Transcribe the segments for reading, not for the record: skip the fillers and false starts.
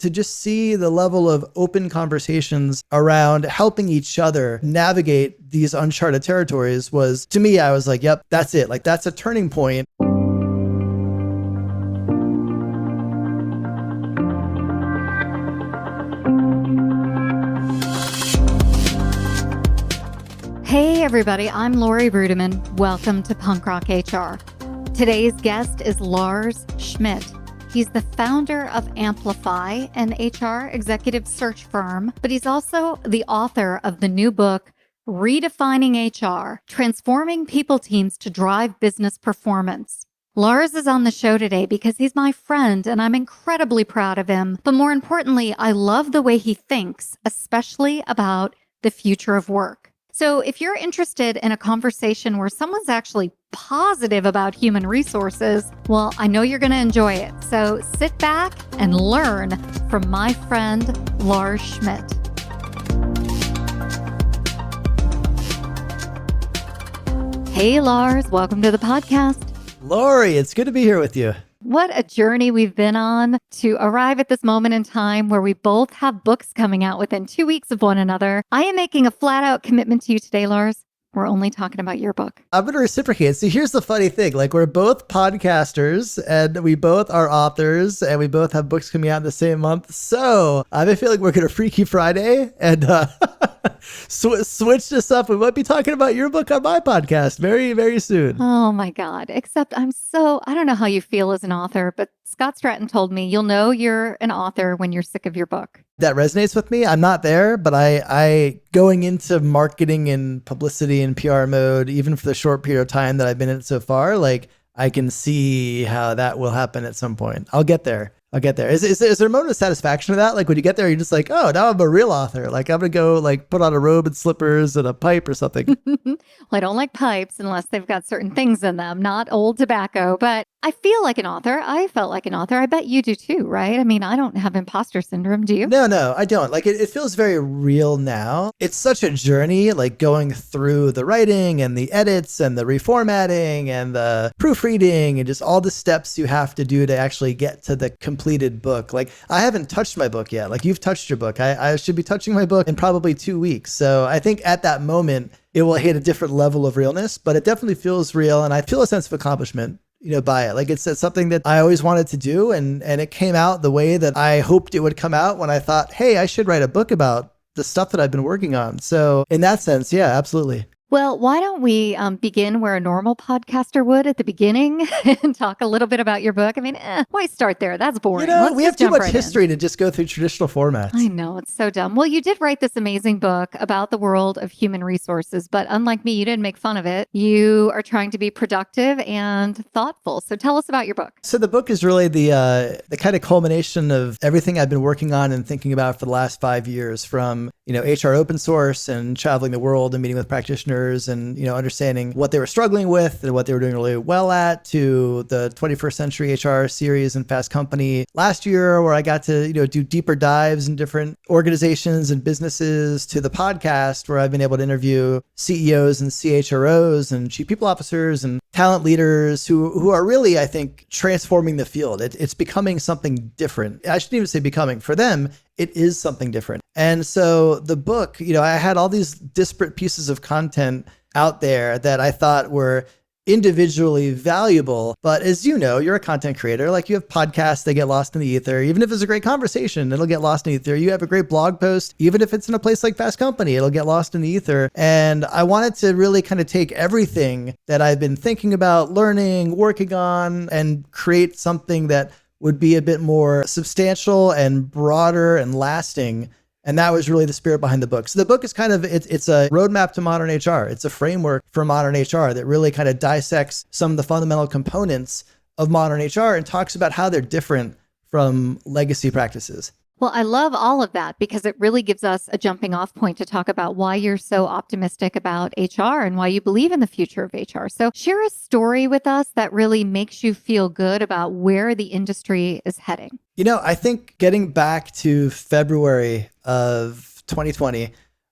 To just see the level of open conversations around helping each other navigate these uncharted territories was, to me, I was like, yep, that's it. Like, that's a turning point. Hey everybody, I'm Lori Rudiman. Welcome to Punk Rock HR. Today's guest is Lars Schmidt. He's the founder of Amplify, an HR executive search firm, but he's also the author of the new book, Redefining HR, Transforming People Teams to Drive Business Performance. Lars is on the show today because he's my friend and I'm incredibly proud of him. But more importantly, I love the way he thinks, especially about the future of work. So if you're interested in a conversation where someone's actually positive about human resources, well, I know you're going to enjoy it. So sit back and learn from my friend, Lars Schmidt. Hey, Lars, welcome to the podcast. Lori, it's good to be here with you. What a journey we've been on to arrive at this moment in time where we both have books coming out within 2 weeks of one another. I am making a flat out commitment to you today, Lars. We're only talking about your book. I'm going to reciprocate. See, here's the funny thing. Like, we're both podcasters and we both are authors and we both have books coming out in the same month. So I have a feeling we're going to Freaky Friday and switch this up. We might be talking about your book on my podcast very, very soon. Oh my God. Except I don't know how you feel as an author, but Scott Stratton told me you'll know you're an author when you're sick of your book. That resonates with me. I'm not there, but I going into marketing and publicity and PR mode, even for the short period of time that I've been in it so far, like I can see how that will happen at some point. I'll get there. Is there a moment of satisfaction to that? Like when you get there, you're just like, oh, now I'm a real author. Like I'm going to go like put on a robe and slippers and a pipe or something. Well, I don't like pipes unless they've got certain things in them, not old tobacco, but I feel like an author. I felt like an author. I bet you do too, right? I mean, I don't have imposter syndrome. Do you? No, I don't. Like it feels very real now. It's such a journey, like going through the writing and the edits and the reformatting and the proofreading and just all the steps you have to do to actually get to the completed book. Like I haven't touched my book yet. Like you've touched your book. I should be touching my book in probably 2 weeks. So I think at that moment, it will hit a different level of realness, but it definitely feels real. And I feel a sense of accomplishment, by it. Like it's something that I always wanted to do. And it came out the way that I hoped it would come out when I thought, hey, I should write a book about the stuff that I've been working on. So in that sense, yeah, absolutely. Well, why don't we begin where a normal podcaster would at the beginning and talk a little bit about your book? I mean, why start there? That's boring. We have too much history to just go through traditional formats. I know, it's so dumb. Well, you did write this amazing book about the world of human resources, but unlike me, you didn't make fun of it. You are trying to be productive and thoughtful. So tell us about your book. So the book is really the kind of culmination of everything I've been working on and thinking about for the last 5 years, from HR open source and traveling the world and meeting with practitioners and, understanding what they were struggling with and what they were doing really well at, to the 21st Century HR series and Fast Company last year, where I got to, do deeper dives in different organizations and businesses, to the podcast where I've been able to interview CEOs and CHROs and chief people officers and talent leaders who are really, I think, transforming the field. It's becoming something different. I shouldn't even say becoming. For them, it is something different. And so the book, I had all these disparate pieces of content out there that I thought were individually valuable. But as you know, you're a content creator. Like you have podcasts, they get lost in the ether. Even if it's a great conversation, it'll get lost in the ether. You have a great blog post, even if it's in a place like Fast Company, it'll get lost in the ether. And I wanted to really kind of take everything that I've been thinking about, learning, working on, and create something that would be a bit more substantial and broader and lasting. And that was really the spirit behind the book. So the book is kind of, it's a roadmap to modern HR. It's a framework for modern HR that really kind of dissects some of the fundamental components of modern HR and talks about how they're different from legacy practices. Well, I love all of that because it really gives us a jumping off point to talk about why you're so optimistic about HR and why you believe in the future of HR. So share a story with us that really makes you feel good about where the industry is heading. I think getting back to February of 2020,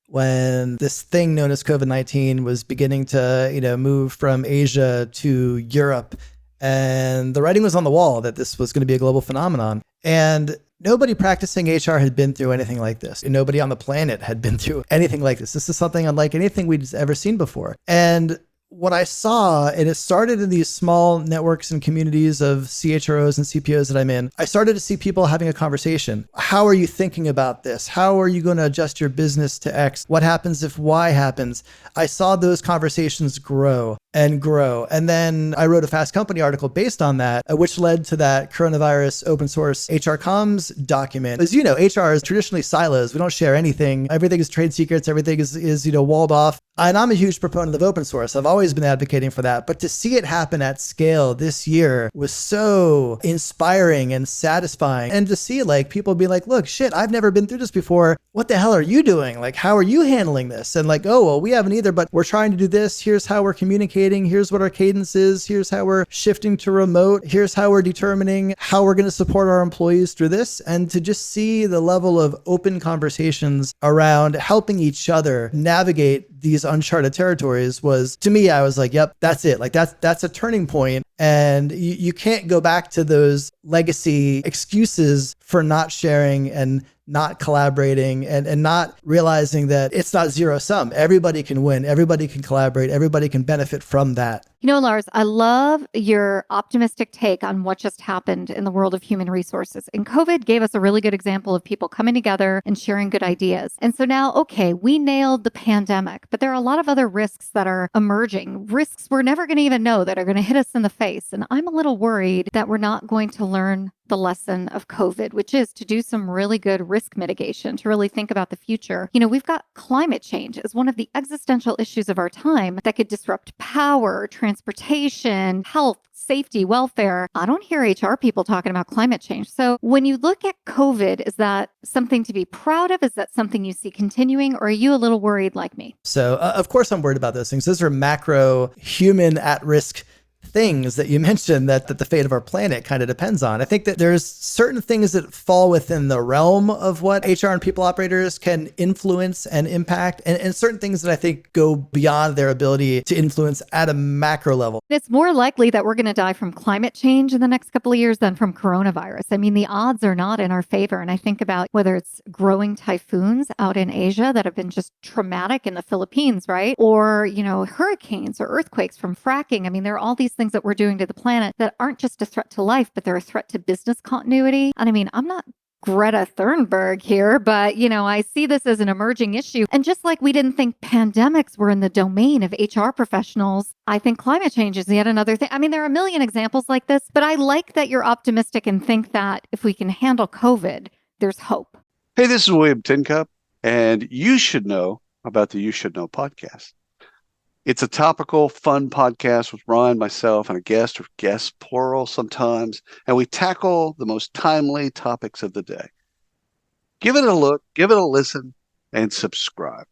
when this thing known as COVID-19 was beginning to, move from Asia to Europe, and the writing was on the wall that this was going to be a global phenomenon. And Nobody practicing HR had been through anything like this. And nobody on the planet had been through anything like this. This is something unlike anything we'd ever seen before. And what I saw, and it started in these small networks and communities of CHROs and CPOs that I'm in, I started to see people having a conversation. How are you thinking about this? How are you going to adjust your business to X? What happens if Y happens? I saw those conversations grow and grow. And then I wrote a Fast Company article based on that, which led to that coronavirus open source HR comms document. As you know, HR is traditionally silos. We don't share anything. Everything is trade secrets. Everything is walled off. And I'm a huge proponent of open source. I've always been advocating for that. But to see it happen at scale this year was so inspiring and satisfying. And to see like people be like, look, shit, I've never been through this before. What the hell are you doing? Like, how are you handling this? And like, oh, well, we haven't either, but we're trying to do this. Here's how we're communicating. Here's what our cadence is. Here's how we're shifting to remote. Here's how we're determining how we're going to support our employees through this. And to just see the level of open conversations around helping each other navigate these uncharted territories was, to me, I was like, yep, that's it. Like that's a turning point. And you can't go back to those legacy excuses for not sharing and not collaborating and not realizing that it's not zero sum. Everybody can win. Everybody can collaborate. Everybody can benefit from that. You know, Lars, I love your optimistic take on what just happened in the world of human resources. And COVID gave us a really good example of people coming together and sharing good ideas. And so now, okay, we nailed the pandemic, but there are a lot of other risks that are emerging, risks we're never going to even know that are going to hit us in the face. And I'm a little worried that we're not going to learn the lesson of COVID, which is to do some really good risk mitigation, to really think about the future. You know, we've got climate change as one of the existential issues of our time that could disrupt power, transportation, health, safety, welfare. I don't hear HR people talking about climate change. So when you look at COVID, is that something to be proud of? Is that something you see continuing? Or are you a little worried like me? So of course I'm worried about those things. Those are macro human at-risk things that you mentioned that the fate of our planet kind of depends on. I think that there's certain things that fall within the realm of what HR and people operators can influence and impact, and certain things that I think go beyond their ability to influence at a macro level. It's more likely that we're going to die from climate change in the next couple of years than from coronavirus. I mean, the odds are not in our favor. And I think about whether it's growing typhoons out in Asia that have been just traumatic in the Philippines, right? Or, you know, hurricanes or earthquakes from fracking. I mean, there are all these things that we're doing to the planet that aren't just a threat to life, but they're a threat to business continuity. And I mean, I'm not Greta Thunberg here, but, you know, I see this as an emerging issue. And just like we didn't think pandemics were in the domain of HR professionals, I think climate change is yet another thing. I mean, there are a million examples like this, but I like that you're optimistic and think that if we can handle COVID, there's hope. Hey, this is William Tincup, and you should know about the You Should Know podcast. It's a topical, fun podcast with Ron, myself, and a guest, or guests, plural sometimes, and we tackle the most timely topics of the day. Give it a look, give it a listen, and subscribe.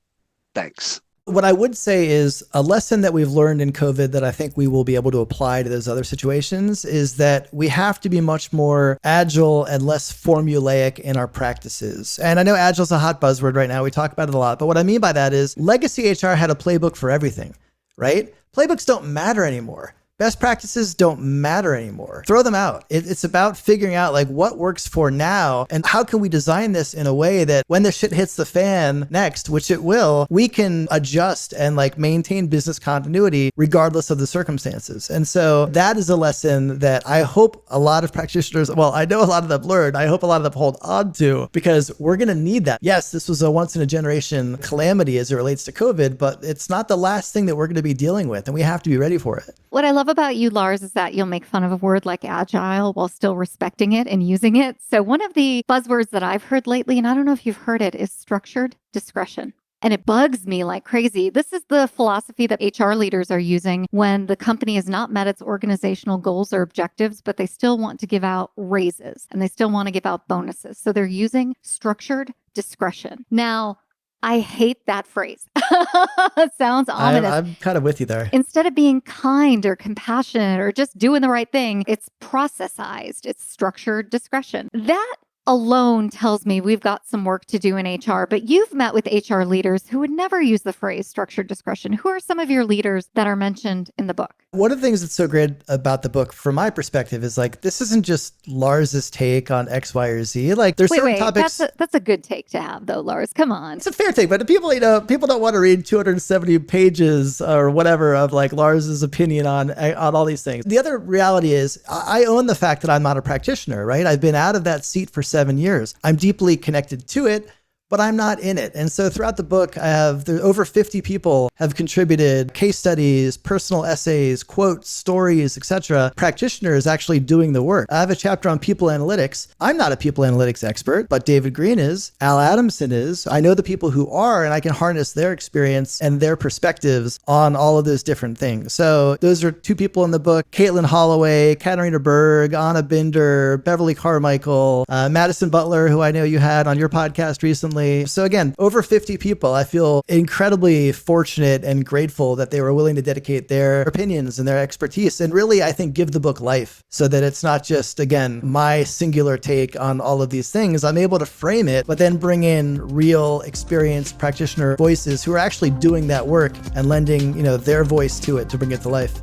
Thanks. What I would say is a lesson that we've learned in COVID that I think we will be able to apply to those other situations is that we have to be much more agile and less formulaic in our practices. And I know agile is a hot buzzword right now. We talk about it a lot. But what I mean by that is legacy HR had a playbook for everything, right? Playbooks don't matter anymore. Best practices don't matter anymore. Throw them out. It's about figuring out like what works for now and how can we design this in a way that when the shit hits the fan next, which it will, we can adjust and like maintain business continuity regardless of the circumstances. And so that is a lesson that I hope a lot of practitioners, well, I know a lot of them learned, I hope a lot of them hold on to because we're going to need that. Yes, this was a once in a generation calamity as it relates to COVID, but it's not the last thing that we're going to be dealing with and we have to be ready for it. What I love about you, Lars, is that you'll make fun of a word like agile while still respecting it and using it. So one of the buzzwords that I've heard lately, and I don't know if you've heard it, is structured discretion. And it bugs me like crazy. This is the philosophy that HR leaders are using when the company has not met its organizational goals or objectives, but they still want to give out raises and they still want to give out bonuses. So they're using structured discretion. Now, I hate that phrase. It sounds ominous. I'm kind of with you there. Instead of being kind or compassionate or just doing the right thing, it's processized. It's structured discretion. That alone tells me we've got some work to do in HR, but you've met with HR leaders who would never use the phrase structured discretion. Who are some of your leaders that are mentioned in the book? One of the things that's so great about the book, from my perspective, is like, this isn't just Lars's take on X, Y, or Z. Like, there's certain topics. That's a good take to have, though, Lars. Come on. It's a fair take, but people don't want to read 270 pages or whatever of like Lars's opinion on all these things. The other reality is I own the fact that I'm not a practitioner, right? I've been out of that seat for 7 years. I'm deeply connected to it, but I'm not in it. And so throughout the book, over 50 people have contributed case studies, personal essays, quotes, stories, etc. Practitioners actually doing the work. I have a chapter on people analytics. I'm not a people analytics expert, but David Green is, Al Adamson is. I know the people who are, and I can harness their experience and their perspectives on all of those different things. So those are 2 people in the book: Caitlin Holloway, Katarina Berg, Anna Binder, Beverly Carmichael, Madison Butler, who I know you had on your podcast recently. So again, over 50 people. I feel incredibly fortunate and grateful that they were willing to dedicate their opinions and their expertise and really, I think, give the book life so that it's not just, again, my singular take on all of these things. I'm able to frame it, but then bring in real experienced practitioner voices who are actually doing that work and lending, their voice to it to bring it to life.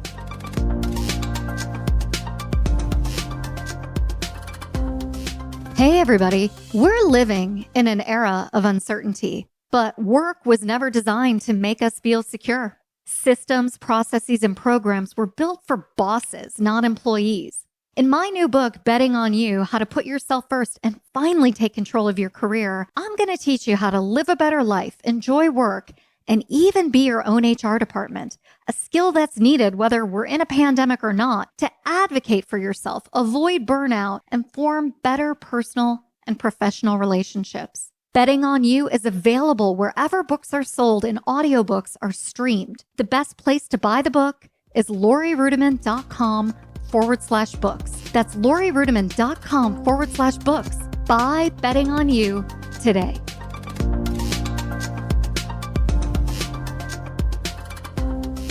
Hey, everybody. We're living in an era of uncertainty, but work was never designed to make us feel secure. Systems, processes, and programs were built for bosses, not employees. In my new book, Betting on You, How to Put Yourself First and Finally Take Control of Your Career, I'm going to teach you how to live a better life, enjoy work, and even be your own HR department, a skill that's needed whether we're in a pandemic or not, to advocate for yourself, avoid burnout, and form better personal and professional relationships. Betting on You is available wherever books are sold and audiobooks are streamed. The best place to buy the book is lorirudiman.com/books. That's lorirudiman.com/books. Buy Betting on You today.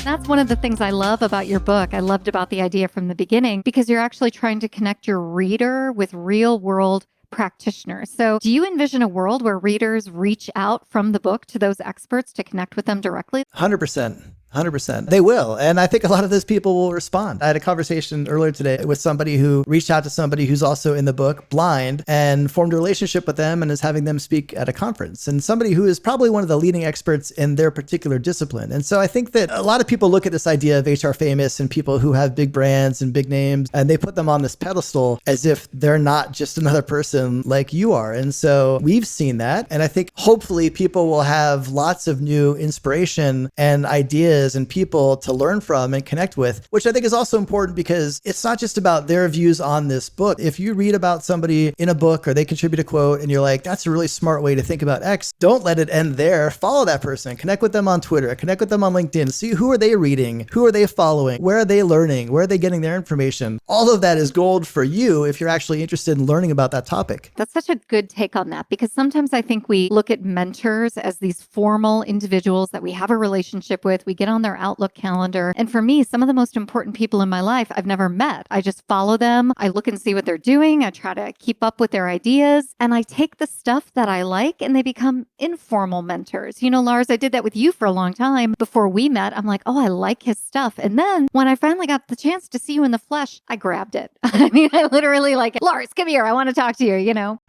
That's one of the things I love about your book. I loved about the idea from the beginning because you're actually trying to connect your reader with real world practitioners. So do you envision a world where readers reach out from the book to those experts to connect with them directly? 100%. 100%. They will. And I think a lot of those people will respond. I had a conversation earlier today with somebody who reached out to somebody who's also in the book, blind, and formed a relationship with them and is having them speak at a conference. And somebody who is probably one of the leading experts in their particular discipline. And so I think that a lot of people look at this idea of HR famous and people who have big brands and big names, and they put them on this pedestal as if they're not just another person like you are. And so we've seen that. And I think hopefully people will have lots of new inspiration and ideas and people to learn from and connect with, which I think is also important because it's not just about their views on this book. If you read about somebody in a book or they contribute a quote and you're like, that's a really smart way to think about X, don't let it end there. Follow that person, connect with them on Twitter, connect with them on LinkedIn, see who are they reading, who are they following, where are they learning, where are they getting their information. All of that is gold for you if you're actually interested in learning about that topic. That's such a good take on that because sometimes I think we look at mentors as these formal individuals that we have a relationship with. We get on their Outlook calendar. And for me, some of the most important people in my life I've never met. I just follow them. I look and see what they're doing. I try to keep up with their ideas. And I take the stuff that I like and they become informal mentors. You know, Lars, I did that with you for a long time. Before we met, I'm like, oh, I like his stuff. And then when I finally got the chance to see you in the flesh, I grabbed it. I mean, I literally like, Lars, come here. I want to talk to you,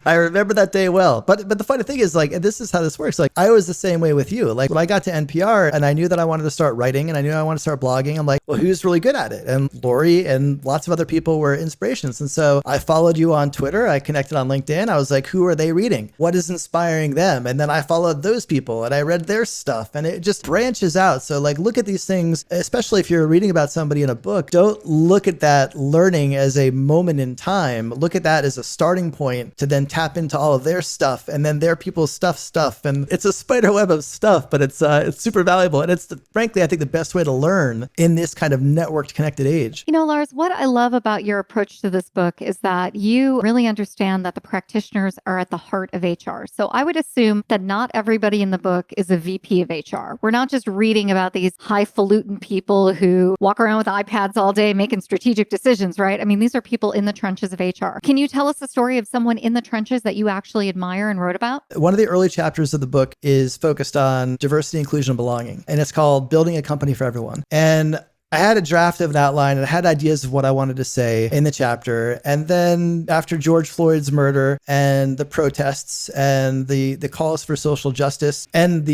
I remember that day well. But the funny thing is, like, this is how this works. Like, I was the same way with you. Like, when I got to NPR and I knew that I wanted to start writing and I knew I wanted to start blogging, I'm like, well, who's really good at it? And Lori and lots of other people were inspirations. And so I followed you on Twitter. I connected on LinkedIn. I was like, who are they reading? What is inspiring them? And then I followed those people and I read their stuff and it just branches out. So like, look at these things, especially if you're reading about somebody in a book, don't look at that learning as a moment in time. Look at that as a starting point to then tap into all of their stuff and then their people's stuff. And it's a spider web of stuff, but it's super valuable. And it's frankly, frankly, I think the best way to learn in this kind of networked, connected age. Lars, what I love about your approach to this book is that you really understand that the practitioners are at the heart of HR. So I would assume that not everybody in the book is a VP of HR. We're not just reading about these highfalutin people who walk around with iPads all day making strategic decisions, right? I mean, these are people in the trenches of HR. Can you tell us the story of someone in the trenches that you actually admire and wrote about? One of the early chapters of the book is focused on diversity, inclusion, and belonging. And it's called Building a Company for Everyone. And I had a draft of an outline and I had ideas of what I wanted to say in the chapter. And then after George Floyd's murder and the protests and the calls for social justice and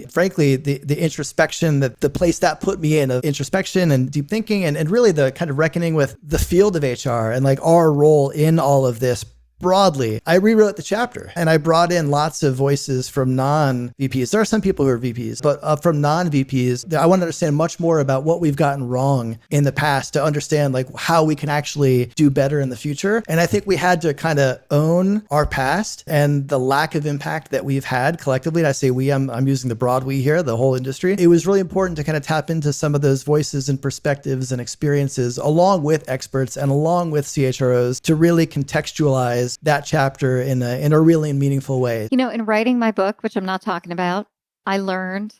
frankly, the introspection, the place that put me in of introspection and deep thinking and really the kind of reckoning with the field of HR and like our role in all of this broadly, I rewrote the chapter and I brought in lots of voices from non-VPs. There are some people who are VPs, but from non-VPs, I want to understand much more about what we've gotten wrong in the past to understand like how we can actually do better in the future. And I think we had to kind of own our past and the lack of impact that we've had collectively. And I say we, I'm using the broad we here, the whole industry. It was really important to kind of tap into some of those voices and perspectives and experiences along with experts and along with CHROs to really contextualize that chapter in a really meaningful way. In writing my book, which I'm not talking about, I learned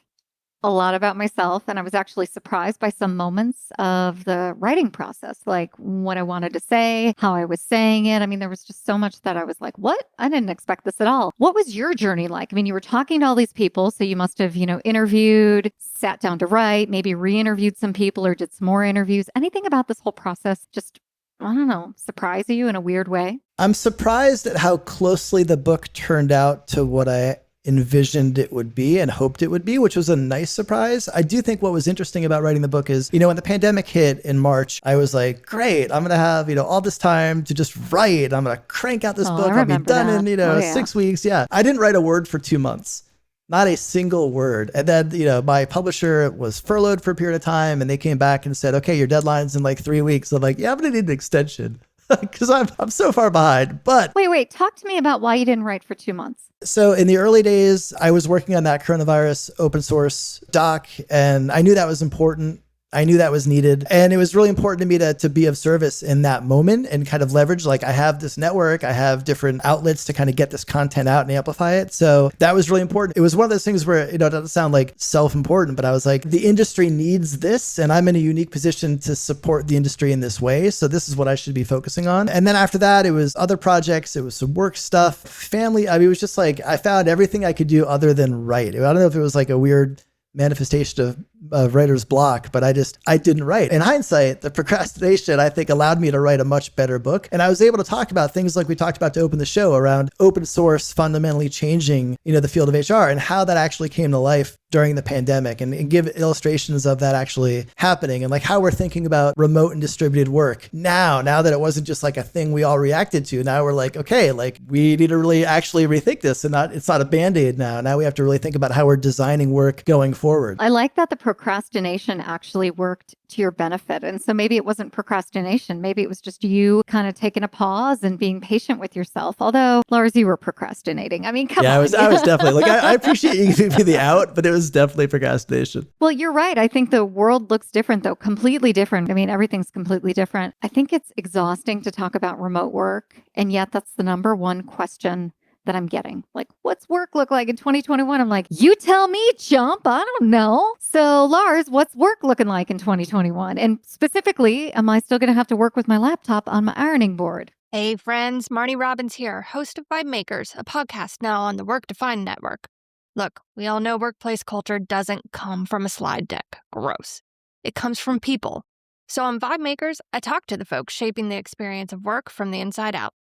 a lot about myself. And I was actually surprised by some moments of the writing process, like what I wanted to say, how I was saying it. I mean, there was just so much that I was like, what? I didn't expect this at all. What was your journey like? I mean, you were talking to all these people. So you must have, interviewed, sat down to write, maybe re-interviewed some people or did some more interviews. Anything about this whole process just, I don't know, surprise you in a weird way? I'm surprised at how closely the book turned out to what I envisioned it would be and hoped it would be, which was a nice surprise. I do think what was interesting about writing the book is, when the pandemic hit in March, I was like, great, I'm going to have, all this time to just write. I'm going to crank out this book. I'll be done in, 6 weeks. Yeah. I didn't write a word for 2 months. Not a single word. And then, my publisher was furloughed for a period of time and they came back and said, okay, your deadline's in like 3 weeks. I'm like, yeah, I'm going to need an extension because I'm so far behind. But wait, talk to me about why you didn't write for 2 months. So in the early days, I was working on that coronavirus open source doc and I knew that was important. I knew that was needed. And it was really important to me to be of service in that moment and kind of leverage, like I have this network, I have different outlets to kind of get this content out and amplify it. So that was really important. It was one of those things where, it doesn't sound like self-important, but I was like, the industry needs this and I'm in a unique position to support the industry in this way. So this is what I should be focusing on. And then after that, it was other projects, it was some work stuff, family. I mean, it was just like, I found everything I could do other than write. I don't know if it was like a weird manifestation of writer's block, but I didn't write. In hindsight, the procrastination, I think, allowed me to write a much better book. And I was able to talk about things like we talked about to open the show around open source fundamentally changing, the field of HR and how that actually came to life during the pandemic and give illustrations of that actually happening and like how we're thinking about remote and distributed work now that it wasn't just like a thing we all reacted to. Now we're like, okay, like we need to really actually rethink this and it's not a Band-Aid now. Now we have to really think about how we're designing work going forward. I like that the procrastination actually worked to your benefit. And so maybe it wasn't procrastination. Maybe it was just you kind of taking a pause and being patient with yourself. Although, Lars, you were procrastinating. I mean, come on. I was definitely like, I appreciate you giving me the out, but it was definitely procrastination. Well, you're right. I think the world looks different, though, completely different. I mean, everything's completely different. I think it's exhausting to talk about remote work. And yet that's the number one question that I'm getting. Like, what's work look like in 2021? I'm like, you tell me, chump. I don't know. So, Lars, what's work looking like in 2021? And specifically, am I still going to have to work with my laptop on my ironing board? Hey, friends. Marnie Robbins here, host of Vibe Makers, a podcast now on the Redefining Network. Look, we all know workplace culture doesn't come from a slide deck. Gross. It comes from people. So on Vibe Makers, I talk to the folks shaping the experience of work from the inside out.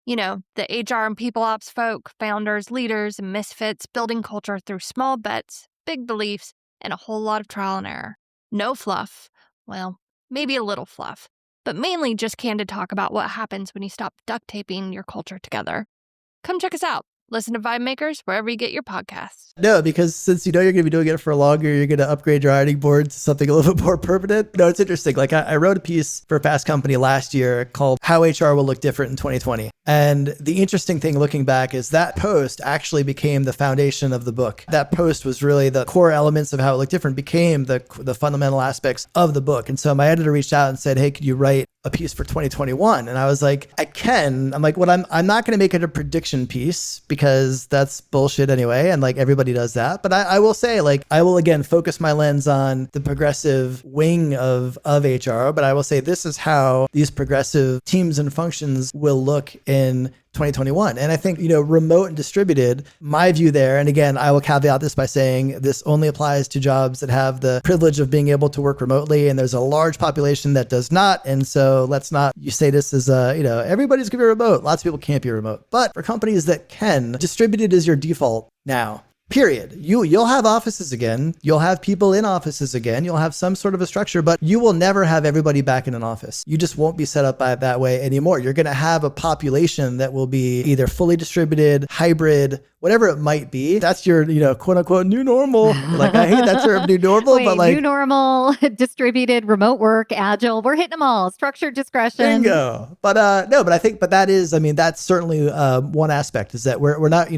The HR and people ops folk, founders, leaders, and misfits building culture through small bets, big beliefs, and a whole lot of trial and error. No fluff. Well, maybe a little fluff, but mainly just candid talk about what happens when you stop duct taping your culture together. Come check us out. Listen to Vibe Makers wherever you get your podcasts. No, because since you know you're going to be doing it for longer, you're going to upgrade your ironing board to something a little bit more permanent. No, it's interesting. Like I wrote a piece for a Fast Company last year called How HR Will Look Different in 2020. And the interesting thing looking back is that post actually became the foundation of the book. That post was really the core elements of how it looked different became the fundamental aspects of the book. And so my editor reached out and said, hey, could you write a piece for 2021? And I was like, I can. I'm like, I'm not going to make it a prediction piece because that's bullshit anyway. And like everybody does that. But I will say, like, I will again focus my lens on the progressive wing of HR. But I will say this is how these progressive teams and functions will look in 2021. And I think, remote and distributed, my view there, and again, I will caveat this by saying this only applies to jobs that have the privilege of being able to work remotely. And there's a large population that does not. And so let's not, you say this as everybody's going to be remote. Lots of people can't be remote. But for companies that can, distributed is your default now. Period. You'll have offices again. You'll have people in offices again. You'll have some sort of a structure, but you will never have everybody back in an office. You just won't be set up by that way anymore. You're going to have a population that will be either fully distributed, hybrid, whatever it might be. That's your, quote unquote, new normal. Like I hate that term, new normal, Wait, but like new normal, distributed, remote work, agile. We're hitting them all. Structured discretion. Bingo. But that's certainly one aspect is that we're not,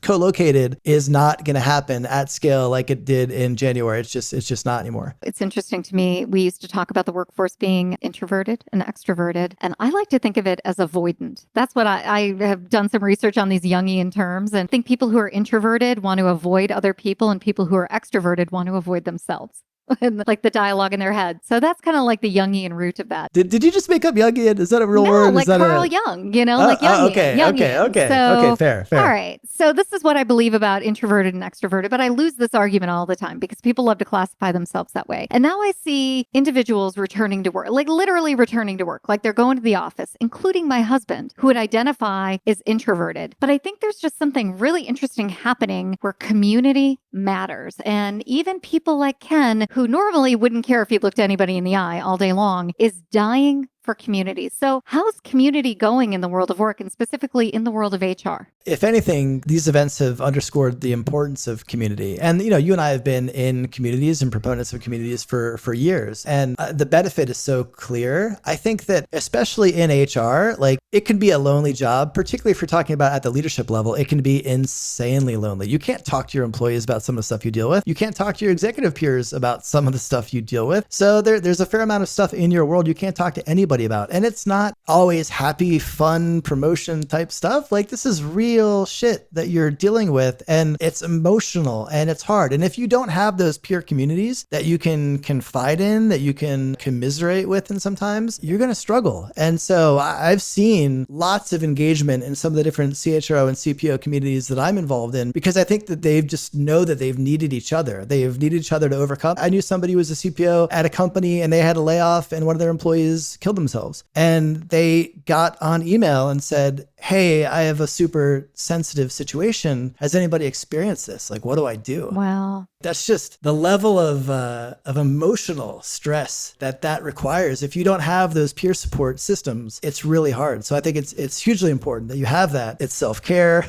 co-located is not going to happen at scale like it did in January. It's just not anymore. It's interesting to me. We used to talk about the workforce being introverted and extroverted, and I like to think of it as avoidant. That's what I have done some research on these Jungian terms, and think people who are introverted want to avoid other people, and people who are extroverted want to avoid themselves. And like the dialogue in their head. So that's kind of like the Jungian root of that. Did you just make up Jungian? Is that a real word? No, like Carl Jung, like Jungian. Okay, fair. All right. So this is what I believe about introverted and extroverted, but I lose this argument all the time because people love to classify themselves that way. And now I see individuals returning to work, like literally returning to work, like they're going to the office, including my husband, who would identify as introverted. But I think there's just something really interesting happening where community matters. And even people like Ken, who normally wouldn't care if he looked anybody in the eye all day long, is dying for community. So how's community going in the world of work and specifically in the world of HR? If anything, these events have underscored the importance of community. And, you and I have been in communities and proponents of communities for years. And the benefit is so clear. I think that especially in HR, like it can be a lonely job, particularly if you're talking about at the leadership level, it can be insanely lonely. You can't talk to your employees about some of the stuff you deal with. You can't talk to your executive peers about some of the stuff you deal with. So there's a fair amount of stuff in your world you can't talk to anybody about. And it's not always happy, fun, promotion type stuff. Like this is real shit that you're dealing with, and it's emotional and it's hard. And if you don't have those peer communities that you can confide in, that you can commiserate with, and sometimes you're going to struggle. And so I've seen lots of engagement in some of the different CHRO and CPO communities that I'm involved in, because I think that they've just know that they've needed each other. They've needed each other to overcome. I knew somebody who was a CPO at a company and they had a layoff and one of their employees killed themselves. And they got on email and said, hey, I have a super sensitive situation. Has anybody experienced this? Like, what do I do? Wow. That's just the level of emotional stress that requires. If you don't have those peer support systems, it's really hard. So I think it's hugely important that you have that. It's self-care,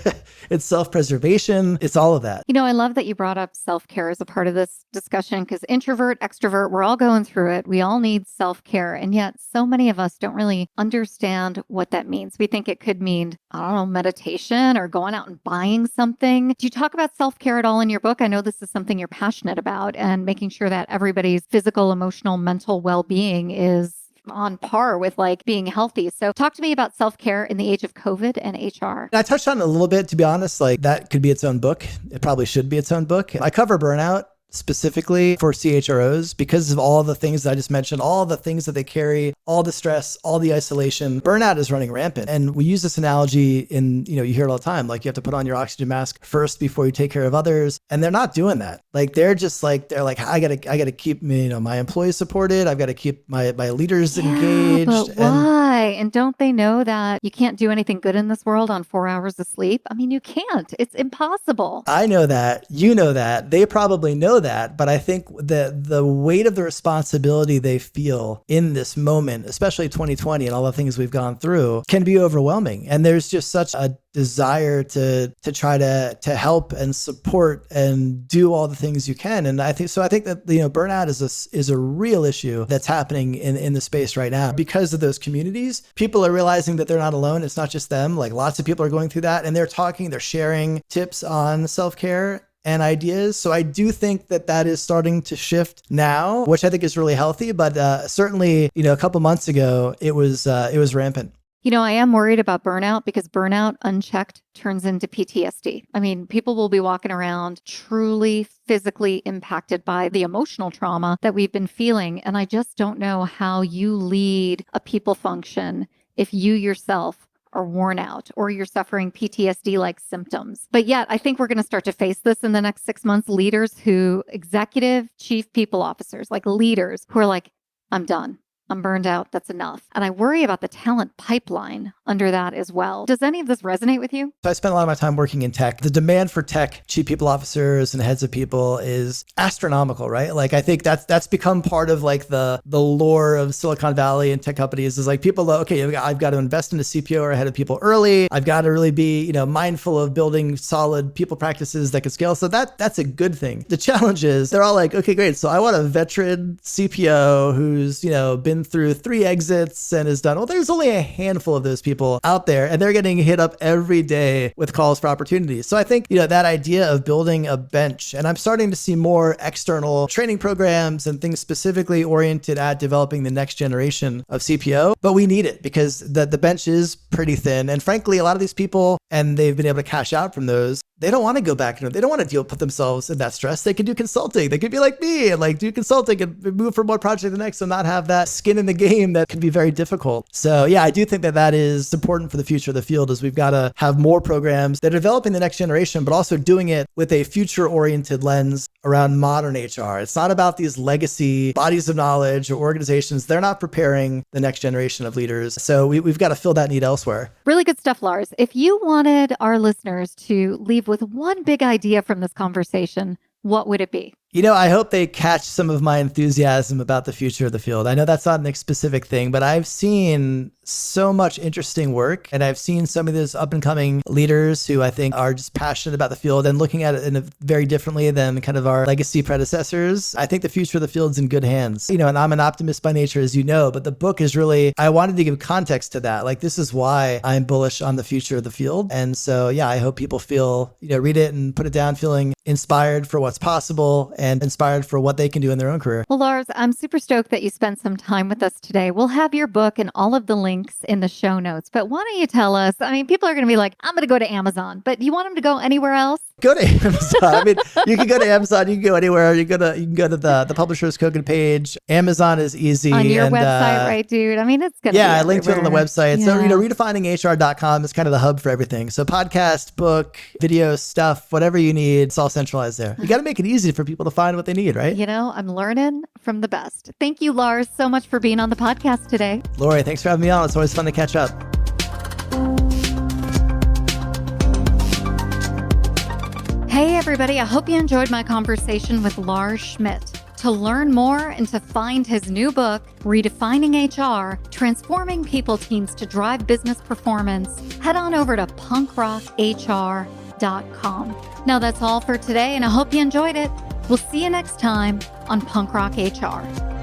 it's self-preservation, it's all of that. I love that you brought up self-care as a part of this discussion, because introvert, extrovert, we're all going through it. We all need self-care. And yet so many of us don't really understand what that means. We think it could mean, meditation or going out and buying something. Do you talk about self-care at all in your book? I know this is something you're passionate about, and making sure that everybody's physical, emotional, mental well-being is on par with like being healthy. So talk to me about self-care in the age of COVID and HR. I touched on it a little bit, to be honest. Like that could be its own book. It probably should be its own book. I cover burnout specifically for CHROs because of all the things that I just mentioned, all the things that they carry, all the stress, all the isolation. Burnout is running rampant. And we use this analogy in, you hear it all the time, like you have to put on your oxygen mask first before you take care of others. And they're not doing that. Like they're like, I gotta keep my employees supported. I've got to keep my leaders engaged. But why? And don't they know that you can't do anything good in this world on 4 hours of sleep? I mean, you can't. It's impossible. I know that. You know that. They probably know know that, but I think that the weight of the responsibility they feel in this moment, especially 2020 and all the things we've gone through, can be overwhelming. And there's just such a desire to try to help and support and do all the things you can. And I think that, burnout is a real issue that's happening in the space right now because of those communities. People are realizing that they're not alone. It's not just them. Like, lots of people are going through that, and they're sharing tips on self-care and ideas. So I do think that is starting to shift now, which I think is really healthy. But certainly, a couple months ago, it was rampant. I am worried about burnout because burnout unchecked turns into PTSD. I mean, people will be walking around truly physically impacted by the emotional trauma that we've been feeling. And I just don't know how you lead a people function if you yourself are worn out or you're suffering PTSD-like symptoms. But yet, I think we're going to start to face this in the next 6 months. Executive chief people officers, like leaders who are like, I'm done. I'm burned out. That's enough. And I worry about the talent pipeline under that as well. Does any of this resonate with you? So I spent a lot of my time working in tech. The demand for tech chief people officers and heads of people is astronomical, right? Like, I think that's become part of like the lore of Silicon Valley and tech companies is like people, okay, I've got to invest in a CPO or a head of people early. I've got to really be, mindful of building solid people practices that can scale. So that's a good thing. The challenge is they're all like, okay, great. So I want a veteran CPO who's, been through 3 exits and is done. Well, there's only a handful of those people out there, and they're getting hit up every day with calls for opportunities. So I think, that idea of building a bench, and I'm starting to see more external training programs and things specifically oriented at developing the next generation of CPO, but we need it because the bench is pretty thin. And frankly, a lot of these people, and they've been able to cash out from those, they don't want to go back. They don't want to put themselves in that stress. They can do consulting. They could be like me and like do consulting and move from one project to the next and not have that skin in the game that can be very difficult. So yeah, I do think that is important for the future of the field is we've got to have more programs that are developing the next generation, but also doing it with a future-oriented lens around modern HR. It's not about these legacy bodies of knowledge or organizations. They're not preparing the next generation of leaders. So we've got to fill that need elsewhere. Really good stuff, Lars. If you wanted our listeners to leave with one big idea from this conversation, what would it be? I hope they catch some of my enthusiasm about the future of the field. I know that's not a specific thing, but I've seen so much interesting work, and I've seen some of those up and coming leaders who I think are just passionate about the field and looking at it in a very differently than kind of our legacy predecessors. I think the future of the field's in good hands. And I'm an optimist by nature, as you know, but the book is really, I wanted to give context to that. Like, this is why I'm bullish on the future of the field. And so, yeah, I hope people feel, read it and put it down feeling inspired for what's possible and inspired for what they can do in their own career. Well, Lars, I'm super stoked that you spent some time with us today. We'll have your book and all of the links in the show notes. But why don't you tell us? I mean, people are going to be like, I'm going to go to Amazon, but do you want them to go anywhere else? Go to Amazon. I mean, you can go to Amazon. You can go anywhere. You can go to the Publishers Kogan page. Amazon is easy. On your website, right, dude? I mean, it's going to be I linked to it on the website. Yeah. So, redefininghr.com is kind of the hub for everything. So podcast, book, video stuff, whatever you need, it's all centralized there. You got to make it easy for people to find what they need, right? I'm learning from the best. Thank you, Lars, so much for being on the podcast today. Lori, thanks for having me on. It's always fun to catch up. Hey, everybody. I hope you enjoyed my conversation with Lars Schmidt. To learn more and to find his new book, Redefining HR, Transforming People Teams to Drive Business Performance, head on over to punkrockhr.com. Now, that's all for today, and I hope you enjoyed it. We'll see you next time on Punk Rock HR.